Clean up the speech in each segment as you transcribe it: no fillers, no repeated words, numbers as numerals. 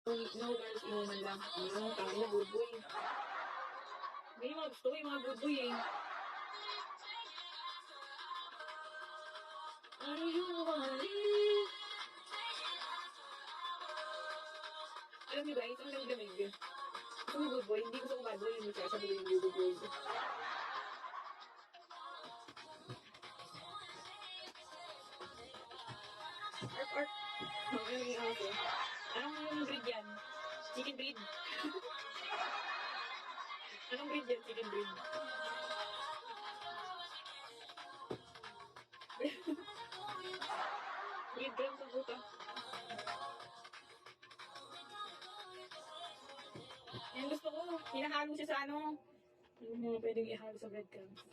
No girls, inuman lang. Ano, tangin na good boy. Hindi yung mga gusto ko, yung mga good boy eh. Ano yung mahalin? Alam niyo guys, ang lamig-lamig. Gusto mo good boy, hindi gusto ko bad boy. Hindi siya sabi yung good boy. Ark. Ano yung aso? Anong breed yan? Chicken breed? Anong breed yan? Chicken breed? Breed gram sa buta. Yan gusto ko. Hinahalo siya sa ano. Yung mga pwedeng ihalo sa breadcrumbs.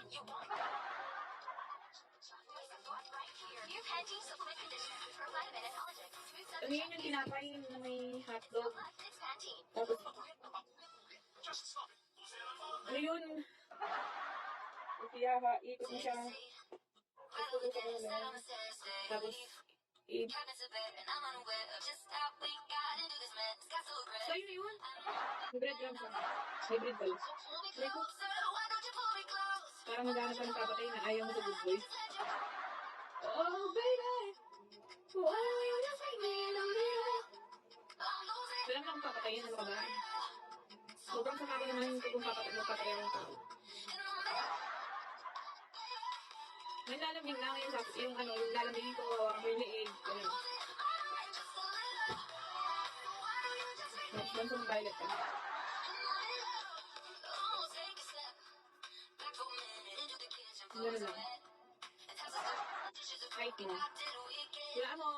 Ano yun yung tinapay na may hotdog? Tapos, ano yun? Ipiyaha, ikot mo siya. Ikot mo siya muna. Tapos, so yun yun. May breadcrumbs siya. May bread pala. Parang maghanap ka ng papatay na ayaw mo sa good boy. Oh, baby! Why are you just make me in the mirror? Wala mo akong papatayin, ano ka ba? Sobrang sama ko naman kung papatayin ang tao. May lalamig na ngayon tapos yung ano, yung lalamigin ko, may liig, ano. Mas bansong violet ka. Gano'n lang. Kahit mo. Wala mo.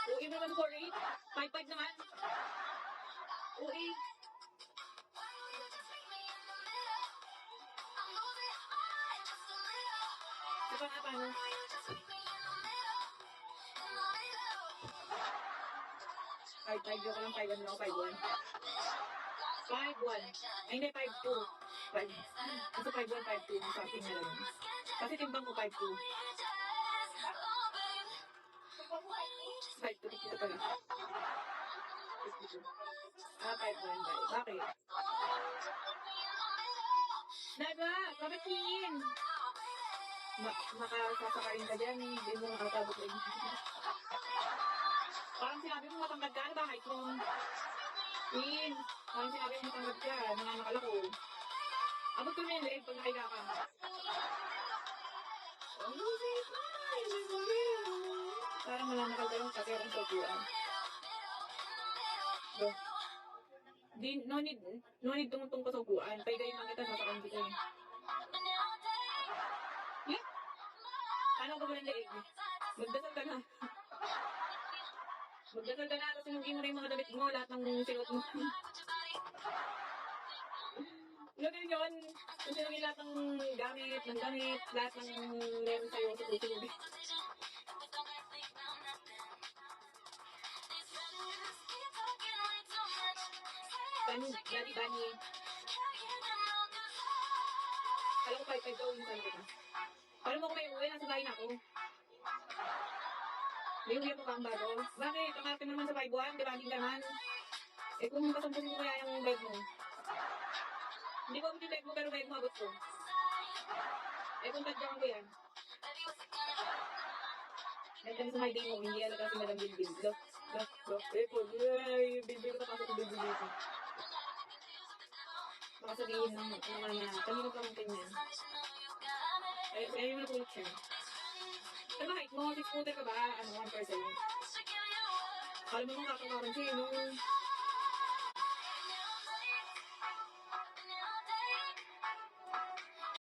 Uwi mo naman 4-8. 5-5 naman. Uwi. Saka nga paano? 5-5 joke lang. 5-1 ako. 5-1. 5-1. Ay, hindi. 5-2. 5. Kasi 5-1, 5-2. Something na lang. Kasi timbang ko 5-2. 5-2. Ito pala. 5-1. Bakit? Naga! Bakit yin? Makasasakain ka dyan. Hindi mo makatabot rin. Parang sinabi mo matangkad ka. Ano ba height mo? Yin! Parang sinabi mo matangkad ka. Nanganakala ko. Abot ko na yung leeg pag nakahiga ka. Parang wala nakalda yung katerang sa buwan. No need tumutong ka sa upuan. Paigayin lang kita, sasakang kita eh. Yeah? Paano ka ba ng leeg? Magdasal ka na. Magdasal ka na, tapos sinugin mo na yung mga damit mo, lahat ng sinuot mo. Gagawin yun. Kung sinugin lahat ng gamit, lahat ng meron sa'yo sa susunod. Daddy Bunny. Alam ko 5-5 daw yung sabi ko na. Paano mo ko may uwi? Nasa bahay na ako. May uwi ako kang bago. Bakit? Kakarapin mo naman sa 5-1. Di ba? Hindi naman. Eh kung kasampusin ko kaya yung bed mo. Hindi ko abot yung bed mo pero bed mo abot ko. Eh kung tadyakan ko yan. At kami sa my day mo. Hindi alaga si Madam Bilbil. Look. Eh po. Bilbil ko tapos ako bilbil dito. Baka sabihin ng mga na, kanino pa mong ganyan. Ay, ayaw mo na pulit siya. Ano ba height mo? 6 footer ka ba? Ano, 1%? Alam mo kung kakakaroon siya, no?